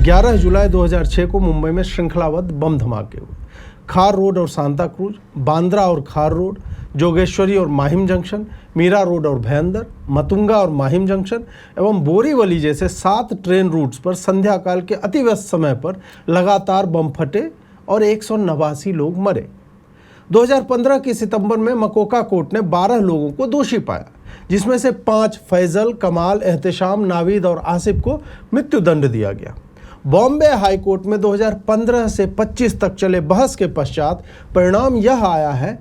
11 जुलाई 2006 को मुंबई में श्रृंखलाबद्ध बम धमाके हुए। खार रोड और सांता क्रूज, बांद्रा और खार रोड, जोगेश्वरी और माहिम जंक्शन, मीरा रोड और भयंदर, मतुंगा और माहिम जंक्शन एवं बोरीवली जैसे 7 ट्रेन रूट्स पर संध्या काल के अति व्यस्त समय पर लगातार बम फटे और 189 लोग मरे। 2015 के सितंबर में मकोका कोर्ट ने 12 लोगों को दोषी पाया, जिसमें से 5 फैजल, कमाल, एहतेशाम, नावीद और आसिफ को मृत्युदंड दिया गया। बॉम्बे हाई कोर्ट में 2015 से 25 तक चले बहस के पश्चात परिणाम यह आया है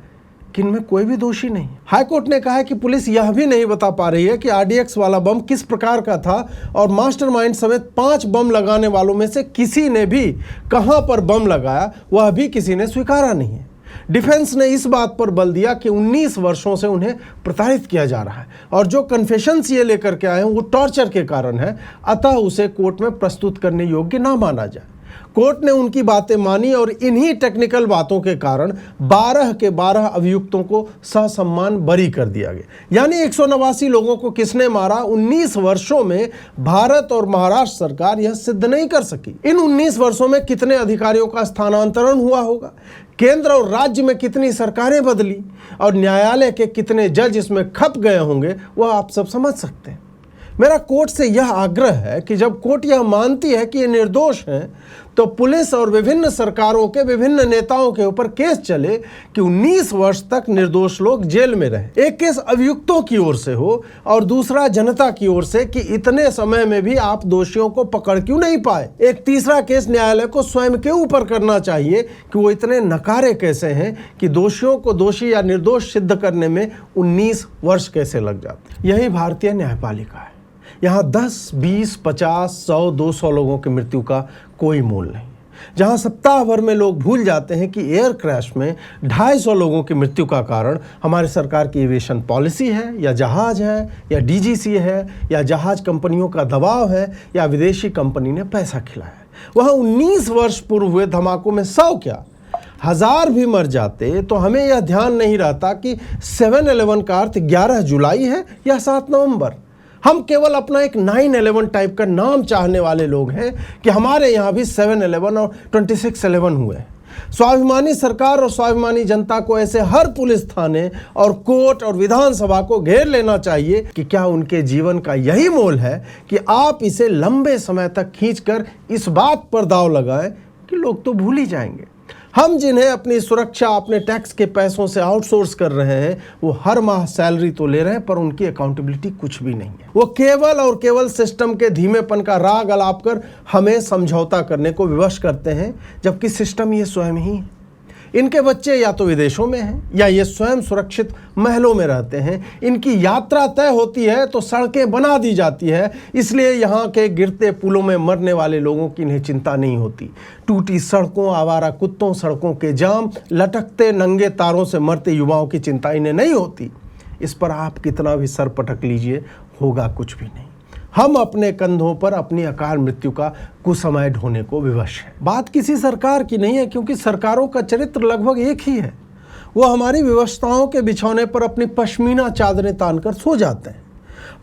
कि इनमें कोई भी दोषी नहीं। हाई कोर्ट ने कहा है कि पुलिस यह भी नहीं बता पा रही है कि RDX वाला बम किस प्रकार का था और मास्टरमाइंड समेत 5 बम लगाने वालों में से किसी ने भी कहां पर बम लगाया वह भी किसी ने स्वीकारा नहीं है। डिफेंस ने इस बात पर बल दिया कि 19 वर्षों से उन्हें प्रताड़ित किया जा रहा है और जो कन्फेशंस ये लेकर के आए हैं वो टॉर्चर के कारण है, अतः उसे कोर्ट में प्रस्तुत करने योग्य ना माना जाए। कोर्ट ने उनकी बातें मानी और इन्हीं टेक्निकल बातों के कारण 12 के 12 अभियुक्तों को ससम्मान बरी कर दिया गया। यानी 189 लोगों को किसने मारा, 19 वर्षों में भारत और महाराष्ट्र सरकार यह सिद्ध नहीं कर सकी। इन 19 वर्षों में कितने अधिकारियों का स्थानांतरण हुआ होगा, केंद्र और राज्य में कितनी सरकारें बदली और न्यायालय के कितने जज इसमें खप गए होंगे, वह आप सब समझ सकते हैं। मेरा कोर्ट से यह आग्रह है कि जब कोर्ट यह मानती है कि ये निर्दोष हैं, तो पुलिस और विभिन्न सरकारों के विभिन्न नेताओं के ऊपर केस चले कि 19 वर्ष तक निर्दोष लोग जेल में रहे। एक केस अभियुक्तों की ओर से हो और दूसरा जनता की ओर से कि इतने समय में भी आप दोषियों को पकड़ क्यों नहीं पाए। एक तीसरा केस न्यायालय को स्वयं के ऊपर करना चाहिए कि वो इतने नकारे कैसे हैं कि दोषियों को दोषी या निर्दोष सिद्ध करने में 19 वर्ष कैसे लग जाते। यही भारतीय न्यायपालिका है। यहाँ 10, 20, 50, 100, 200 लोगों की मृत्यु का कोई मोल नहीं। जहाँ सप्ताह भर में लोग भूल जाते हैं कि एयर क्रैश में 250 लोगों की मृत्यु का कारण हमारी सरकार की एविएशन पॉलिसी है या जहाज है या DGC है या जहाज कंपनियों का दबाव है या विदेशी कंपनी ने पैसा खिलाया है। वहाँ 19 वर्ष पूर्व हुए धमाकों में 100 क्या 1000 भी मर जाते तो हमें यह ध्यान नहीं रहता कि 7/11 का अर्थ 11 जुलाई है या 7 नवंबर। हम केवल अपना एक 9/11 टाइप का नाम चाहने वाले लोग हैं कि हमारे यहाँ भी 7/11 और 26/11 हुए। स्वाभिमानी सरकार और स्वाभिमानी जनता को ऐसे हर पुलिस थाने और कोर्ट और विधानसभा को घेर लेना चाहिए कि क्या उनके जीवन का यही मोल है कि आप इसे लंबे समय तक खींचकर इस बात पर दांव लगाएं कि लोग तो भूल ही जाएंगे। हम जिन्हें अपनी सुरक्षा अपने टैक्स के पैसों से आउटसोर्स कर रहे हैं वो हर माह सैलरी तो ले रहे हैं पर उनकी अकाउंटेबिलिटी कुछ भी नहीं है। वो केवल और केवल सिस्टम के धीमेपन का राग अलाप कर हमें समझौता करने को विवश करते हैं, जबकि सिस्टम ये स्वयं ही है। इनके बच्चे या तो विदेशों में हैं या ये स्वयं सुरक्षित महलों में रहते हैं। इनकी यात्रा तय होती है तो सड़कें बना दी जाती है, इसलिए यहाँ के गिरते पुलों में मरने वाले लोगों की इन्हें चिंता नहीं होती। टूटी सड़कों, आवारा कुत्तों, सड़कों के जाम, लटकते नंगे तारों से मरते युवाओं की चिंता इन्हें नहीं होती। इस पर आप कितना भी सर पटक लीजिए, होगा कुछ भी नहीं। हम अपने कंधों पर अपनी अकाल मृत्यु का कुसमय ढोने को विवश है। बात किसी सरकार की नहीं है, क्योंकि सरकारों का चरित्र लगभग एक ही है। वो हमारी व्यवस्थाओं के बिछौने पर अपनी पश्मीना चादरें तानकर सो जाते हैं।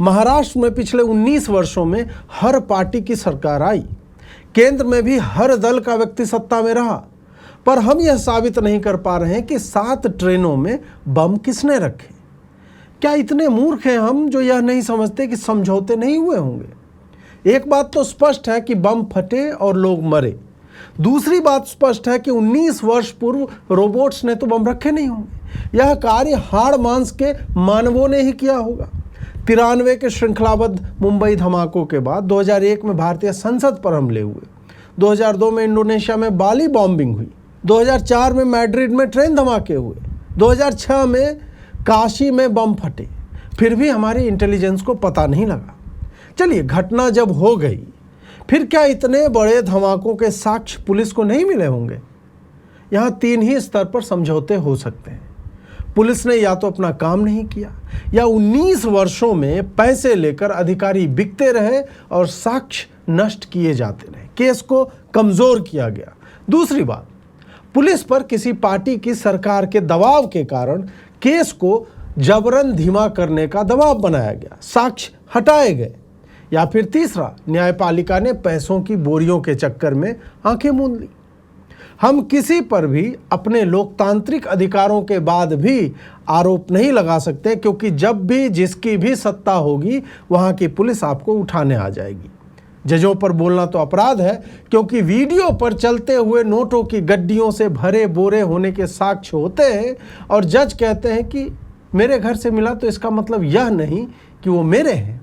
महाराष्ट्र में पिछले 19 वर्षों में हर पार्टी की सरकार आई, केंद्र में भी हर दल का व्यक्ति सत्ता में रहा, पर हम यह साबित नहीं कर पा रहे हैं कि 7 ट्रेनों में बम किसने रखे। क्या इतने मूर्ख हैं हम जो यह नहीं समझते कि समझौते नहीं हुए होंगे। एक बात तो स्पष्ट है कि बम फटे और लोग मरे। दूसरी बात स्पष्ट है कि 19 वर्ष पूर्व रोबोट्स ने तो बम रखे नहीं होंगे। यह कार्य हाड़ मांस के मानवों ने ही किया होगा। 93 के श्रृंखलाबद्ध मुंबई धमाकों के बाद 2001 में भारतीय संसद पर हमले हुए, 2002 में इंडोनेशिया में बाली बॉम्बिंग हुई, 2004 में मैड्रिड में ट्रेन धमाके हुए, 2006 में काशी में बम फटे, फिर भी हमारी इंटेलिजेंस को पता नहीं लगा। चलिए, घटना जब हो गई, फिर क्या इतने बड़े धमाकों के साक्ष्य पुलिस को नहीं मिले होंगे। यहाँ 3 ही स्तर पर समझौते हो सकते हैं। पुलिस ने या तो अपना काम नहीं किया या 19 वर्षों में पैसे लेकर अधिकारी बिकते रहे और साक्ष्य नष्ट किए जाते रहे, केस को कमज़ोर किया गया। दूसरी बात, पुलिस पर किसी पार्टी की सरकार के दबाव के कारण केस को जबरन धीमा करने का दबाव बनाया गया, साक्ष्य हटाए गए। या फिर तीसरा, न्यायपालिका ने पैसों की बोरियों के चक्कर में आंखें मूंद ली। हम किसी पर भी अपने लोकतांत्रिक अधिकारों के बाद भी आरोप नहीं लगा सकते, क्योंकि जब भी जिसकी भी सत्ता होगी वहां की पुलिस आपको उठाने आ जाएगी। जजों पर बोलना तो अपराध है, क्योंकि वीडियो पर चलते हुए नोटों की गड्डियों से भरे बोरे होने के साक्ष्य होते हैं और जज कहते हैं कि मेरे घर से मिला, तो इसका मतलब यह नहीं कि वो मेरे हैं।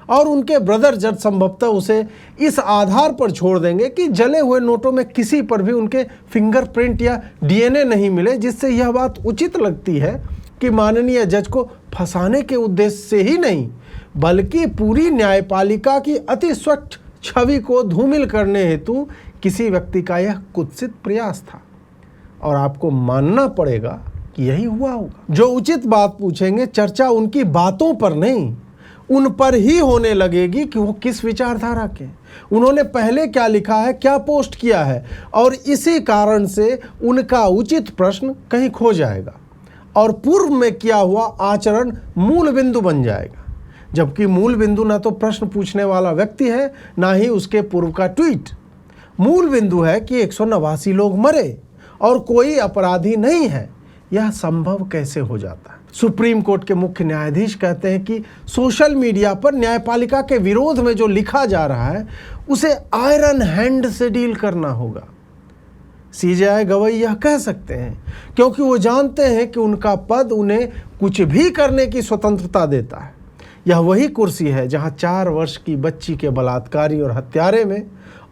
और उनके ब्रदर जज संभवतः उसे इस आधार पर छोड़ देंगे कि जले हुए नोटों में किसी पर भी उनके फिंगरप्रिंट या डीएनए नहीं मिले, जिससे यह बात उचित लगती है कि माननीय जज को फंसाने के उद्देश्य से ही नहीं, बल्कि पूरी न्यायपालिका की अति स्वच्छ छवि को धूमिल करने हेतु किसी व्यक्ति का यह कुत्सित प्रयास था। और आपको मानना पड़ेगा कि यही हुआ होगा। जो उचित बात पूछेंगे, चर्चा उनकी बातों पर नहीं, उन पर ही होने लगेगी कि वो किस विचारधारा के, उन्होंने पहले क्या लिखा है, क्या पोस्ट किया है, और इसी कारण से उनका उचित प्रश्न कहीं खो जाएगा और पूर्व में किया हुआ आचरण मूल बिंदु बन जाएगा। जबकि मूल बिंदु ना तो प्रश्न पूछने वाला व्यक्ति है, ना ही उसके पूर्व का ट्वीट। मूल बिंदु है कि 189 लोग मरे और कोई अपराधी नहीं है। यह संभव कैसे हो जाता है? सुप्रीम कोर्ट के मुख्य न्यायाधीश कहते हैं कि सोशल मीडिया पर न्यायपालिका के विरोध में जो लिखा जा रहा है उसे आयरन हैंड से डील करना होगा। सीजेआई गवाही यह कह सकते हैं, क्योंकि वो जानते हैं कि उनका पद उन्हें कुछ भी करने की स्वतंत्रता देता है। यह वही कुर्सी है जहां 4 वर्ष की बच्ची के बलात्कारी और हत्यारे में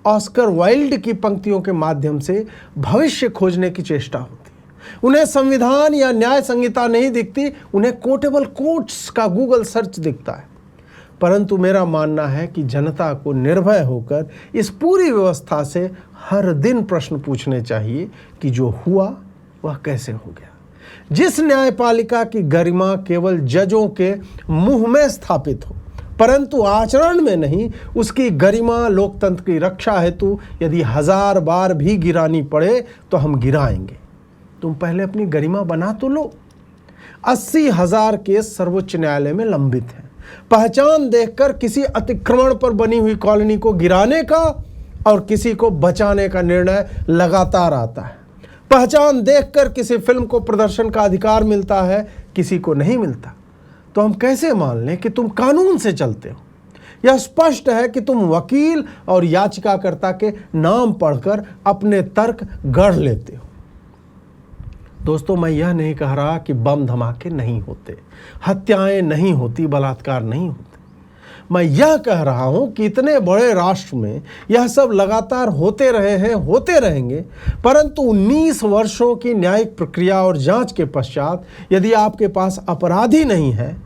ऑस्कर वाइल्ड की पंक्तियों के माध्यम से भविष्य खोजने की चेष्टा होती है। उन्हें संविधान या न्याय संहिता नहीं दिखती, उन्हें कोटेबल कोट्स का गूगल सर्च दिखता है। परंतु मेरा मानना है कि जनता को निर्भय होकर इस पूरी व्यवस्था से हर दिन प्रश्न पूछने चाहिए कि जो हुआ वह कैसे हो गया। जिस न्यायपालिका की गरिमा केवल जजों के मुंह में स्थापित हो, परंतु आचरण में नहीं, उसकी गरिमा लोकतंत्र की रक्षा हेतु यदि 1000 बार भी गिरानी पड़े तो हम गिराएंगे। तुम पहले अपनी गरिमा बना तो लो। 80,000 केस सर्वोच्च न्यायालय में लंबित हैं। पहचान देखकर किसी अतिक्रमण पर बनी हुई कॉलोनी को गिराने का और किसी को बचाने का निर्णय लगातार आता है। पहचान देखकर किसी फिल्म को प्रदर्शन का अधिकार मिलता है, किसी को नहीं मिलता। तो हम कैसे मान लें कि तुम कानून से चलते हो? यह स्पष्ट है कि तुम वकील और याचिकाकर्ता के नाम पढ़कर अपने तर्क गढ़ लेते हो। दोस्तों, मैं यह नहीं कह रहा कि बम धमाके नहीं होते, हत्याएं नहीं होती, बलात्कार नहीं होते। मैं यह कह रहा हूं कि इतने बड़े राष्ट्र में यह सब लगातार होते रहे हैं, होते रहेंगे। परंतु 19 वर्षों की न्यायिक प्रक्रिया और जांच के पश्चात यदि आपके पास अपराधी नहीं है,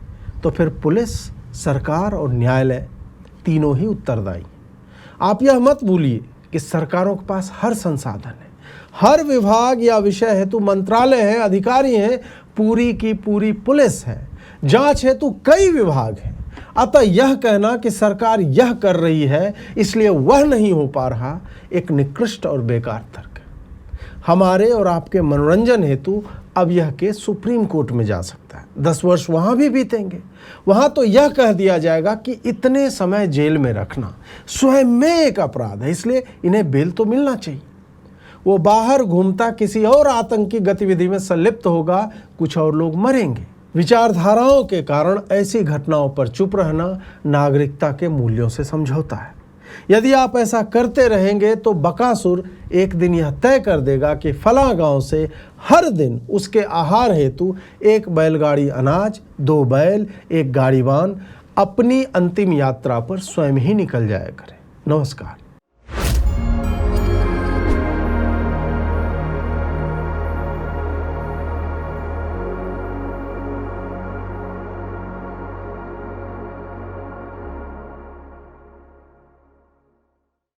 तो फिर पुलिस, सरकार और न्यायालय तीनों ही उत्तरदायी। आप यह मत भूलिए कि सरकारों के पास हर संसाधन है, हर विभाग या विषय हेतु मंत्रालय है, अधिकारी हैं, पूरी की पूरी पुलिस है, जांच हेतु कई विभाग हैं। अतः यह कहना कि सरकार यह कर रही है इसलिए वह नहीं हो पा रहा, एक निकृष्ट और बेकार तर्क है। हमारे और आपके मनोरंजन हेतु अब यह केस सुप्रीम कोर्ट में जा सकता है। 10 वर्ष वहां भी बीतेंगे। वहां तो यह कह दिया जाएगा कि इतने समय जेल में रखना स्वयं में एक अपराध है, इसलिए इन्हें बेल तो मिलना चाहिए। वो बाहर घूमता किसी और आतंकी गतिविधि में संलिप्त होगा, कुछ और लोग मरेंगे। विचारधाराओं के कारण ऐसी घटनाओं पर चुप रहना नागरिकता के मूल्यों से समझौता है। यदि आप ऐसा करते रहेंगे तो बकासुर एक दिन यह तय कर देगा कि फलां गांव से हर दिन उसके आहार हेतु 1 बैलगाड़ी अनाज, 2 बैल, 1 गाड़ीवान अपनी अंतिम यात्रा पर स्वयं ही निकल जाया करे। नमस्कार।